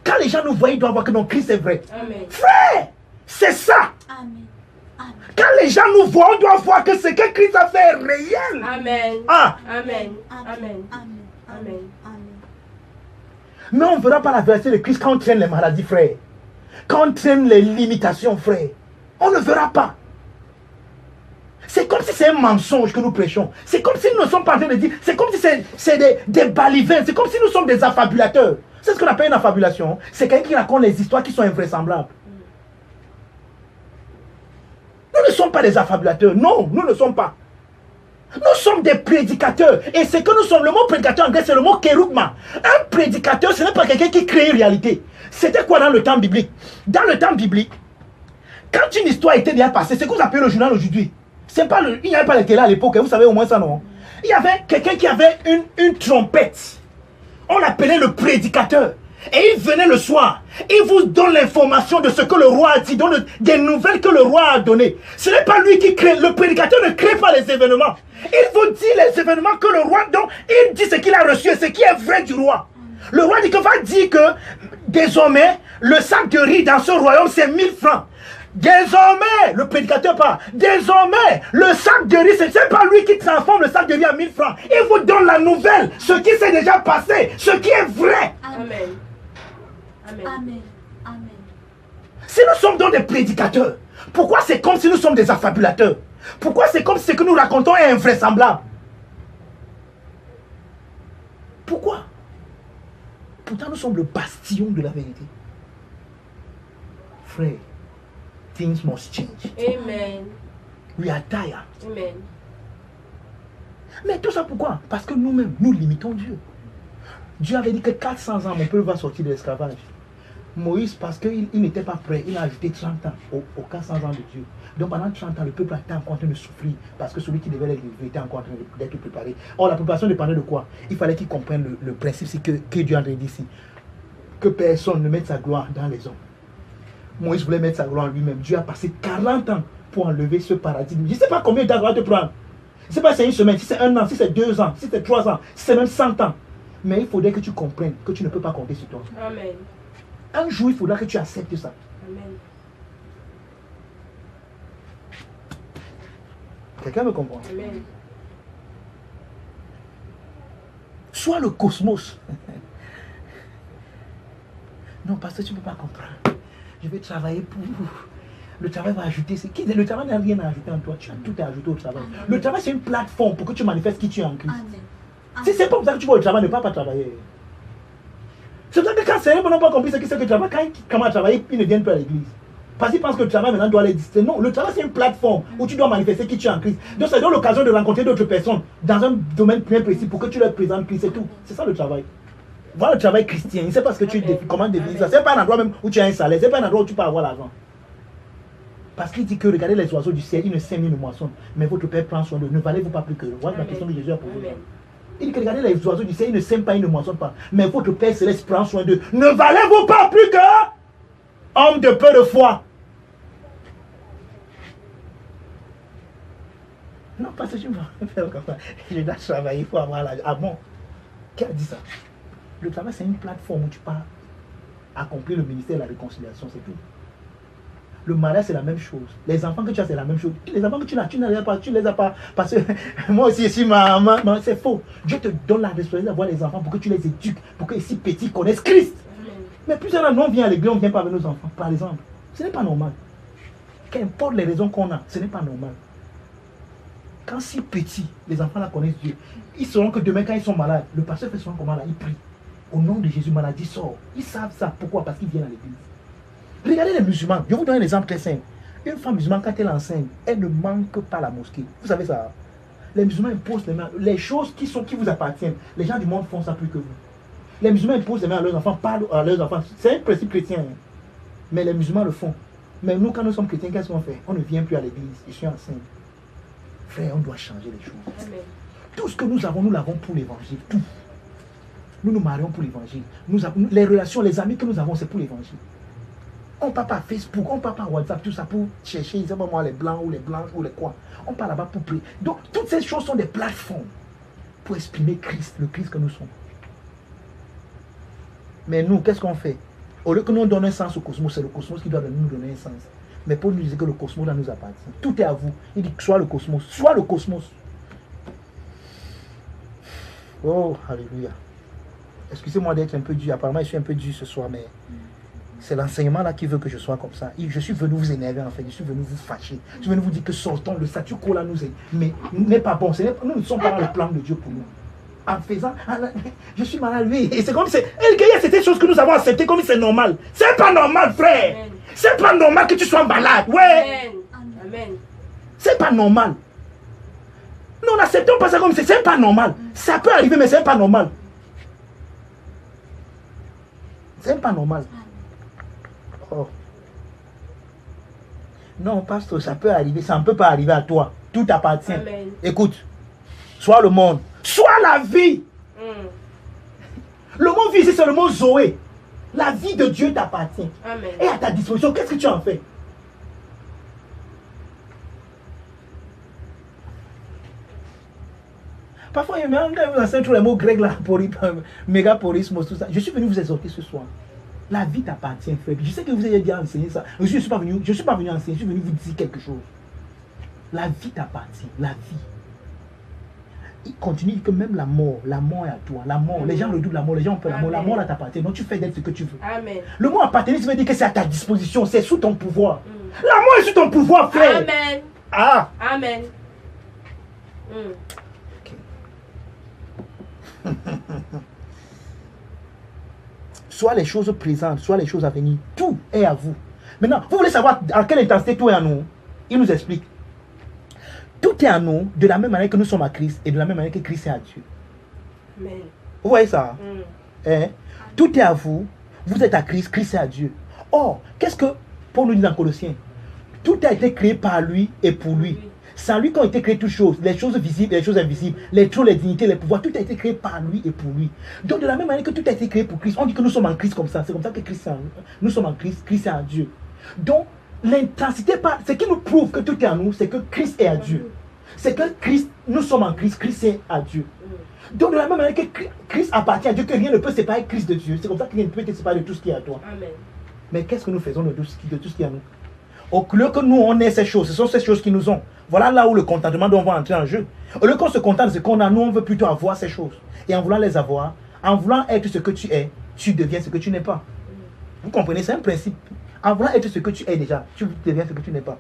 Quand les gens nous voient, ils doivent voir que non, Christ est vrai. Amen. Frère, c'est ça. Amen. Amen. Quand les gens nous voient, on doit voir que ce que Christ a fait est réel. Amen. Ah. Amen. Amen. Amen. Amen. Amen. Amen. Mais on ne verra pas la vérité de Christ quand on traîne les maladies, frère. Quand on traîne les limitations, frère. On ne verra pas. C'est comme si c'est un mensonge que nous prêchons. C'est comme si nous ne sommes pas en train de dire. C'est comme si c'est des balivernes. C'est comme si nous sommes des affabulateurs. C'est ce qu'on appelle une affabulation. C'est quelqu'un qui raconte les histoires qui sont invraisemblables. Nous ne sommes pas des affabulateurs. Non, nous ne sommes pas. Nous sommes des prédicateurs. Et c'est que nous sommes. Le mot prédicateur en grec, c'est le mot kerugma. Un prédicateur, ce n'est pas quelqu'un qui crée une réalité. C'était quoi dans le temps biblique? Dans le temps biblique, quand une histoire était déjà passée, c'est ce qu'on appelle le journal aujourd'hui. C'est pas il n'y avait pas les télé à l'époque, vous savez au moins ça, non? Il y avait quelqu'un qui avait une trompette. On l'appelait le prédicateur. Et il venait le soir. Il vous donne l'information de ce que le roi a dit, donne des nouvelles que le roi a données. Ce n'est pas lui qui crée. Le prédicateur ne crée pas les événements. Il vous dit les événements que le roi donne. Il dit ce qu'il a reçu et ce qui est vrai du roi. Le roi dit que va dire que désormais, le sac de riz dans ce royaume, c'est 1000 francs. Désormais, le prédicateur parle. Désormais, le sac de riz, ce n'est pas lui qui transforme le sac de riz à 1000 francs. Il vous donne la nouvelle, ce qui s'est déjà passé, ce qui est vrai. Amen. Amen. Amen. Amen. Si nous sommes donc des prédicateurs, pourquoi c'est comme si nous sommes des affabulateurs? Pourquoi c'est comme si ce que nous racontons est invraisemblable? Pourquoi? Pourtant, nous sommes le bastion de la vérité. Frère, things must change. Amen. We are tired. Amen. Mais tout ça pourquoi? Parce que nous-mêmes, nous limitons Dieu. Dieu avait dit que 400 ans, mon peuple va sortir de l'esclavage. Moïse, parce qu'il n'était pas prêt, il a ajouté 30 ans aux 400 ans de Dieu. Donc pendant 30 ans, le peuple était encore en train de souffrir parce que celui qui devait les livrer était encore en train d'être préparé. Or, la préparation dépendait de quoi? Il fallait qu'il comprenne le principe que Dieu a dit ici. Que personne ne mette sa gloire dans les hommes. Moïse voulait mettre sa gloire en lui-même. Dieu a passé 40 ans pour enlever ce paradigme. Je ne sais pas combien de temps ça va te prendre. Je ne sais pas si c'est une semaine, si c'est 1 an, si c'est 2 ans, si c'est 3 ans, si c'est même 100 ans. Mais il faudrait que tu comprennes que tu ne peux pas compter sur toi. Amen. Un jour, il faudra que tu acceptes ça. Amen. Quelqu'un me comprend? Amen. Sois le cosmos. Non, parce que tu ne peux pas comprendre. Je vais travailler pour vous. Le travail va ajouter. Le travail n'a rien à ajouter en toi. Tu as tout à ajouter au travail. Le travail, c'est une plateforme pour que tu manifestes qui tu es en Christ. Amen. Si c'est pas pour ça que tu vas au travail, ne pas travailler. C'est pour ça que quand c'est eux n'ont pas compris ce que c'est que le travail, quand ils commencent à travailler, ils ne viennent pas à l'église. Parce qu'ils pensent que le travail maintenant doit les distraire. Non, le travail c'est une plateforme où tu dois manifester qui tu es en Christ. Donc ça donne l'occasion de rencontrer d'autres personnes dans un domaine bien précis pour que tu leur présentes Christ, c'est tout. C'est ça le travail. Voilà le travail chrétien. Il ne sait pas ce que tu es, comment devenir ça. C'est pas un endroit même où tu as un salaire, c'est pas un endroit où tu peux avoir l'argent. Parce qu'il dit que regardez les oiseaux du ciel, ils ne sèment ni ne moissonnent, mais votre Père prend soin d'eux. Ne valez-vous pas plus que eux? Voilà la question que Jésus a posée. Il dit que regardez les oiseaux du ciel, ils ne sèment pas, ils ne moissonnent pas. Mais votre Père Céleste prend soin d'eux. Ne valez-vous pas plus que homme de peu de foi? Non, parce que je vais faire comme ça. Je dois travailler, il faut avoir la... Ah bon? Qui a dit ça? Le travail, c'est une plateforme où tu peux accomplir le ministère de la réconciliation, c'est tout. Le mariage, c'est la même chose. Les enfants que tu as, c'est la même chose. Les enfants que tu n'as, tu ne les as pas. Tu les as pas. Parce que moi aussi, ici, c'est faux. Dieu te donne la responsabilité d'avoir les enfants pour que tu les éduques, pour que ici, petits, connaissent Christ. Amen. Mais plusieurs d'entre nous, on vient à l'église, on ne vient pas avec nos enfants, par exemple. Ce n'est pas normal. Qu'importe les raisons qu'on a, ce n'est pas normal. Quand si petits, les enfants là connaissent Dieu, ils sauront que demain, quand ils sont malades, le pasteur fait souvent comment là, il prie. Au nom de Jésus, maladie sort. Ils savent ça. Pourquoi? Parce qu'ils viennent à l'église. Regardez les musulmans. Je vous donne un exemple très simple. Une femme musulmane, quand elle enseigne, elle ne manque pas la mosquée. Vous savez ça? Les musulmans imposent les mains. Les choses qui vous appartiennent. Les gens du monde font ça plus que vous. Les musulmans imposent les mains à leurs enfants, parlent à leurs enfants. C'est un principe chrétien. Hein. Mais les musulmans le font. Mais nous, quand nous sommes chrétiens, qu'est-ce qu'on fait? On ne vient plus à l'église. Je suis enceinte. Frère, on doit changer les choses. Amen. Tout ce que nous avons, nous l'avons pour l'évangile. Tout. Nous nous marions pour l'évangile. Les relations, les amis que nous avons, c'est pour l'évangile. On ne part pas à Facebook, on ne part pas à WhatsApp, tout ça pour chercher, je sais pas moi, les blancs ou les blanches ou les quoi. On part là-bas pour prier. Donc, toutes ces choses sont des plateformes pour exprimer Christ, le Christ que nous sommes. Mais nous, qu'est-ce qu'on fait? Au lieu que nous donnions un sens au cosmos, c'est le cosmos qui doit nous donner un sens. Mais pour nous dire que le cosmos là nous appartient. Tout est à vous. Il dit soit le cosmos, soit le cosmos. Oh, alléluia. Excusez-moi d'être un peu dur. Apparemment, je suis un peu dur ce soir, mais c'est l'enseignement là qui veut que je sois comme ça. Je suis venu vous énerver en fait. Je suis venu vous fâcher. Je suis venu vous dire que sortons, le statu quo là nous est. Mais n'est pas bon. Nous ne sommes pas dans le plan de Dieu pour nous. En faisant, je suis malade, oui. Et c'est comme si, c'est des choses que nous avons acceptées comme si c'est normal. C'est pas normal, frère. Amen. C'est pas normal que tu sois malade. Ouais. Amen. Amen. C'est pas normal. Nous n'acceptons pas ça comme si c'est pas normal. Ça peut arriver, mais c'est pas normal. C'est pas normal. Oh. Non, pasteur, ça peut arriver. Ça ne peut pas arriver à toi. Tout t'appartient. Amen. Écoute, soit le monde, soit la vie. Le mot vie, c'est le mot Zoé. La vie de Dieu t'appartient. Amen. Et à ta disposition, qu'est-ce que tu en fais? Parfois, il y a vous enseigne tous les mots grecs là, mégaporismos, tout ça. Je suis venu vous exhorter ce soir. La vie t'appartient, frère. Je sais que vous avez déjà enseigné ça. Je ne suis pas venu enseigner, je suis venu vous dire quelque chose. La vie t'appartient, la vie. Il continue que même la mort est à toi. La mort, les gens redoutent la mort, les gens ont peur de la mort là t'appartient. Donc tu fais d'être ce que tu veux. Amen. Le mot appartenir, ça veut dire que c'est à ta disposition, c'est sous ton pouvoir. La mort est sous ton pouvoir, frère. Amen. Ah. Amen. Soit les choses présentes, soit les choses à venir. Tout est à vous. Maintenant, vous voulez savoir à quelle intensité tout est à nous? Il nous explique. Tout est à nous de la même manière que nous sommes à Christ et de la même manière que Christ est à Dieu. Amen. Vous voyez ça? Hein? Tout est à vous. Vous êtes à Christ, Christ est à Dieu. Or, qu'est-ce que Paul nous dit dans Colossiens? Tout a été créé par lui et pour lui. C'est en lui qu'ont été créées toutes choses, les choses visibles et les choses invisibles, les trônes, les dignités, les pouvoirs, tout a été créé par lui et pour lui. Donc de la même manière que tout a été créé pour Christ, on dit que nous sommes en Christ comme ça, c'est comme ça que Christ est en nous. Nous sommes en Christ, Christ est en Dieu. Donc l'intensité, ce qui nous prouve que tout est en nous, c'est que Christ est à Dieu. C'est que Christ, nous sommes en Christ, Christ est à Dieu. Donc de la même manière que Christ appartient à Dieu, que rien ne peut séparer Christ de Dieu, c'est comme ça que rien ne peut te séparer de tout ce qui est à toi. Amen. Mais qu'est-ce que nous faisons de tout ce qui est à nous? Au lieu que nous, on ait ces choses, ce sont ces choses qui nous ont. Voilà là où le contentement doit entrer en jeu. Au lieu qu'on se contente de ce qu'on a, nous, on veut plutôt avoir ces choses. Et en voulant les avoir, en voulant être ce que tu es, tu deviens ce que tu n'es pas. Vous comprenez? C'est un principe. En voulant être ce que tu es déjà, tu deviens ce que tu n'es pas.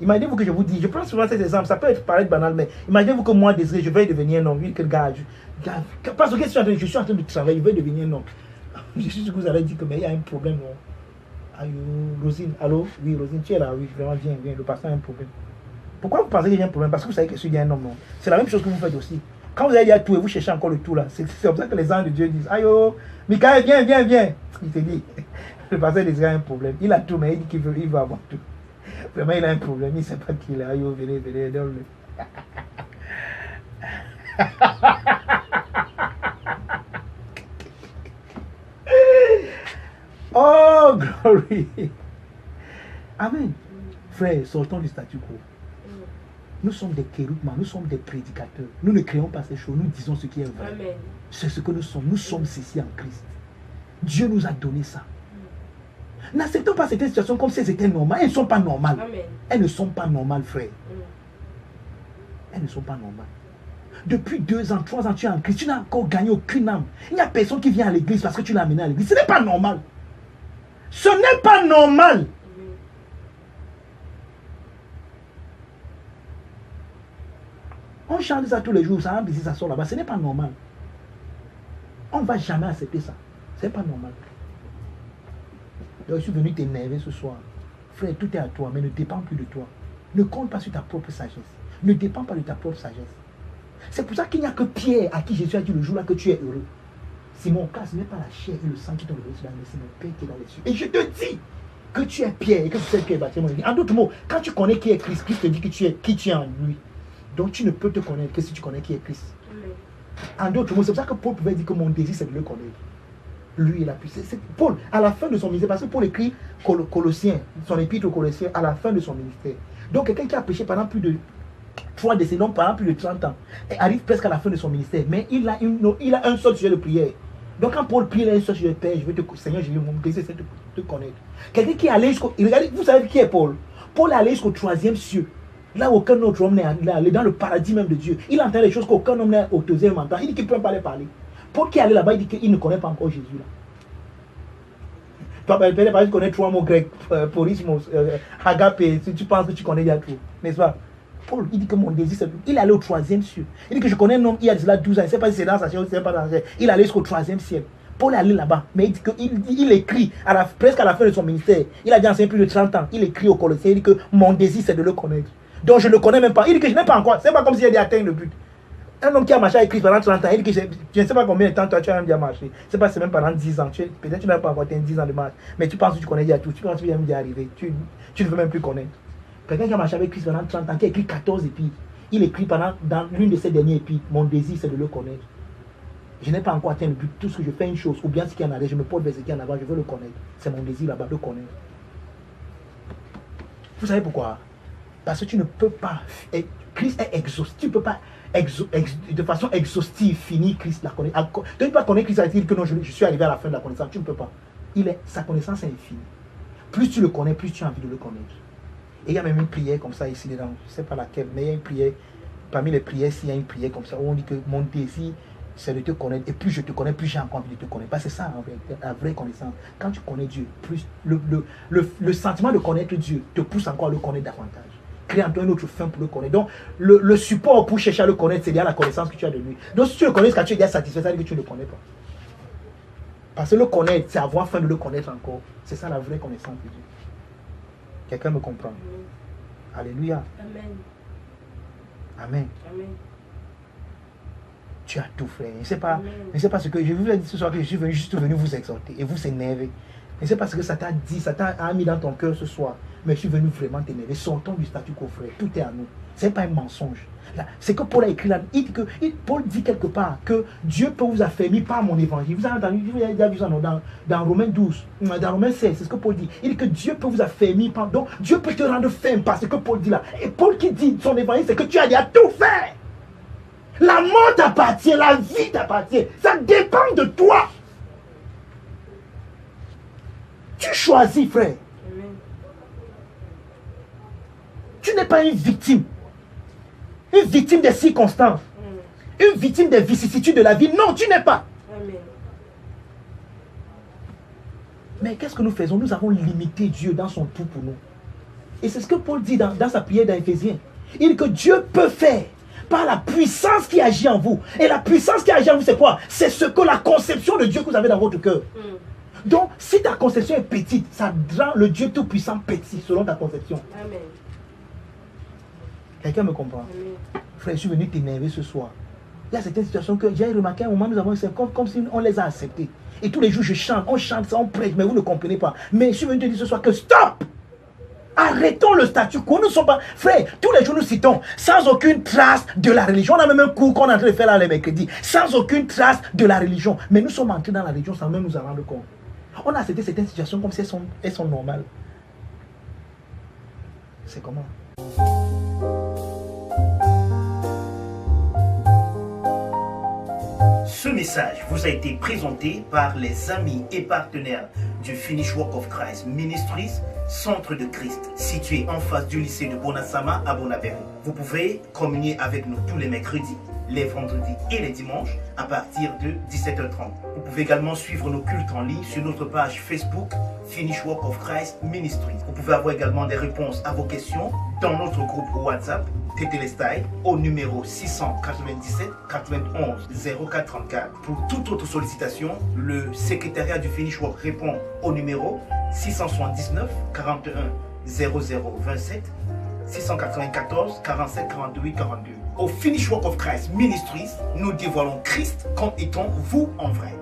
Imaginez-vous que je vous dis, je prends souvent cet exemple, ça peut paraître banal, mais imaginez-vous que moi, Désiré, je vais devenir un homme. Quel gars, parce que je suis en train de travailler, je vais devenir un homme. Je suis sûr que vous allez dire que mais il y a un problème. Non? Aïe, Rosine, allô? Oui, Rosine, tu es là, oui, vraiment, viens, le pasteur a un problème. Pourquoi vous pensez qu'il y a un problème? Parce que vous savez que je suis un homme, non? C'est la même chose que vous faites aussi. Quand vous allez à tout et vous cherchez encore le tout là, c'est comme ça que les anges de Dieu disent, aïe, Michael, viens. Il te dit, le pasteur Désiré a un problème. Il a tout, mais il dit qu'il veut avoir tout. Vraiment, il a un problème, il ne sait pas qui il est. Aïe, venez, donne-le. Oh, glory. Amen. Frère, sortons du statu quo. Nous sommes des kéroupes, nous sommes des prédicateurs. Nous ne créons pas ces choses, nous disons ce qui est vrai. C'est ce que nous sommes. Nous sommes ceci en Christ. Dieu nous a donné ça. N'acceptons pas certaines situations comme si elles étaient normales. Elles ne sont pas normales. Amen. Elles ne sont pas normales, frère. Elles ne sont pas normales. Depuis 2 ans, 3 ans, tu es en Christ. Tu n'as encore gagné aucune âme. Il n'y a personne qui vient à l'église parce que tu l'as amené à l'église. Ce n'est pas normal. Ce n'est pas normal. On chante ça tous les jours. Ça va ça sort là-bas. Ce n'est pas normal. On ne va jamais accepter ça. Ce n'est pas normal. Donc, je suis venu t'énerver ce soir. Frère, tout est à toi, mais ne dépend plus de toi. Ne compte pas sur ta propre sagesse. Ne dépend pas de ta propre sagesse. C'est pour ça qu'il n'y a que Pierre à qui Jésus a dit le jour là que tu es heureux. Simon, car ce n'est pas la chair et le sang qui t'ont levé sur la mais c'est mon Père qui est dans les cieux. Et je te dis que tu es Pierre et que tu sais qui est bâti. En d'autres mots, quand tu connais qui est Christ, Christ te dit que tu es qui tu es en lui. Donc tu ne peux te connaître que si tu connais qui est Christ. En d'autres mots, c'est pour ça que Paul pouvait dire que mon désir c'est de le connaître. Lui, il a pu. Paul, à la fin de son ministère, parce que Paul écrit Colossiens, son épître aux Colossiens, à la fin de son ministère. Donc quelqu'un qui a péché pendant plus de 3 décennies, pendant plus de 30 ans, et arrive presque à la fin de son ministère, mais il a un seul sujet de prière. Donc quand Paul prie, il a un seul sujet de prière, je vais te Seigneur, je vais mon désir, c'est de te connaître. Quelqu'un qui est allé jusqu'au. Regardez, vous savez qui est Paul? Paul est allé jusqu'au 3e cieux. Là, aucun autre homme n'est allé dans le paradis même de Dieu. Il entend des choses qu'aucun homme n'est au 2e entend. Il dit qu'il ne peut pas les parler. Paul qui est allé là-bas, il dit qu'il ne connaît pas encore Jésus là. Tu connais 3 mots grecs, porismos, agape, si tu penses que tu connais, il y a tout. N'est-ce pas? Paul, il dit que mon désir, c'est. Il est allé au 3e ciel. Il dit que je connais un homme, il y a cela 12 ans, je ne sais pas si c'est dans sa chair ou si c'est pas dans sa chair. Il est allé jusqu'au 3e ciel. Paul est allé là-bas, mais il dit qu'il écrit, presque à la fin de son ministère, il a déjà enseigné plus de 30 ans, il écrit au Colossiens, il dit que mon désir, c'est de le connaître. Donc je ne le connais même pas. Il dit que je n'ai pas encore. C'est pas comme s'il avait atteint le but. Un homme qui a marché avec Christ pendant 30 ans, il dit que je ne sais pas combien de temps toi tu as même déjà marché. C'est pas, c'est même pendant 10 ans. Peut-être tu n'as pas encore atteint 10 ans de marche. Mais tu penses que tu connais déjà tout. Tu penses que tu viens d'y arriver. Tu ne veux même plus connaître. Quelqu'un qui a marché avec Christ pendant 30 ans, qui a écrit 14 épîtres. Il écrit dans l'une de ses dernières épîtres, mon désir c'est de le connaître. Je n'ai pas encore atteint le but. Tout ce que je fais une chose, ou bien ce qui est en arrière, je me pose vers ce qui est en avant, je veux le connaître. C'est mon désir là-bas, de connaître. Vous savez pourquoi? Parce que tu ne peux pas. Christ est exhaustif. Tu ne peux pas de façon exhaustive finir Christ la connaître. Tu ne peux pas connaître Christ à dire que non, je suis arrivé à la fin de la connaissance. Tu ne peux pas. Sa connaissance est infinie. Plus tu le connais, plus tu as envie de le connaître. Et il y a même une prière comme ça ici dedans. Je ne sais pas laquelle, mais il y a une prière. Parmi les prières, s'il y a une prière comme ça, où on dit que mon désir, c'est de te connaître. Et plus je te connais, plus j'ai encore envie de te connaître. Parce que c'est ça, en fait, la vraie connaissance. Quand tu connais Dieu, plus le sentiment de connaître Dieu te pousse encore à le connaître davantage. Crée en toi une autre fin pour le connaître. Donc, le support pour chercher à le connaître, c'est déjà la connaissance que tu as de lui. Donc, si tu le connais, quand tu es déjà satisfait, ça veut dire que tu ne le connais pas. Parce que le connaître, c'est avoir faim de le connaître encore. C'est ça la vraie connaissance de Dieu. Quelqu'un me comprend? Alléluia. Amen. Amen. Amen. Tu as tout fait. Je ne sais pas ce que je vous ai dit ce soir, que je suis juste venu vous exhorter et vous énerver. Je ne sais pas ce que ça t'a dit, ça t'a mis dans ton cœur ce soir. Mais je suis venu vraiment t'énerver. Sortons du statu quo, frère. Tout est à nous. Ce n'est pas un mensonge. C'est que Paul a écrit là. Paul dit quelque part que Dieu peut vous affermir par mon évangile. Vous avez entendu, vous avez déjà vu ça dans Romains 12, dans Romains 16, c'est ce que Paul dit. Il dit que Dieu peut vous affermir par. Donc Dieu peut te rendre ferme par ce que Paul dit là. Et Paul qui dit son évangile, c'est que tu as déjà tout fait. La mort t'appartient, la vie t'appartient. Ça dépend de toi. Tu choisis, frère. Amen. Tu n'es pas une victime. Une victime des circonstances. Une victime des vicissitudes de la vie. Non, tu n'es pas. Amen. Mais qu'est-ce que nous faisons? Nous avons limité Dieu dans son tout pour nous. Et c'est ce que Paul dit dans sa prière dans Éphésiens. Il dit que Dieu peut faire par la puissance qui agit en vous. Et la puissance qui agit en vous, c'est quoi? C'est ce que la conception de Dieu que vous avez dans votre cœur. Donc, si ta conception est petite, ça rend le Dieu tout-puissant petit, selon ta conception. Amen. Quelqu'un me comprend? Amen. Frère, je suis venu t'énerver ce soir. Il y a certaines situations que j'ai remarqué à un moment, nous avons c'est comme si on les a acceptées. Et tous les jours, je chante, on chante ça, on prêche, mais vous ne comprenez pas. Mais je suis venu te dire ce soir que stop! Arrêtons le statu quo. Nous ne sommes pas. Frère, tous les jours nous citons sans aucune trace de la religion. On a même un cours qu'on est en train de faire là les mercredis. Sans aucune trace de la religion. Mais nous sommes entrés dans la religion sans même nous en rendre compte. On a accepté certaines situations comme si elles sont normales. C'est comment? Ce message vous a été présenté par les amis et partenaires du Finish Work of Christ Ministries, Centre de Christ, situé en face du lycée de Bonasama à Bonabéry. Vous pouvez communier avec nous tous les mercredis, les vendredis et les dimanches à partir de 17h30. Vous pouvez également suivre nos cultes en ligne sur notre page Facebook Finish Work of Christ Ministries. Vous pouvez avoir également des réponses à vos questions dans notre groupe WhatsApp Tétélestai au numéro 697 91 0434. Pour toute autre sollicitation, le secrétariat du Finish Work répond au numéro 679 41 0027 694 47 48 42. Au Finish Work of Christ Ministries, nous dévoilons Christ comme étant vous en vrai.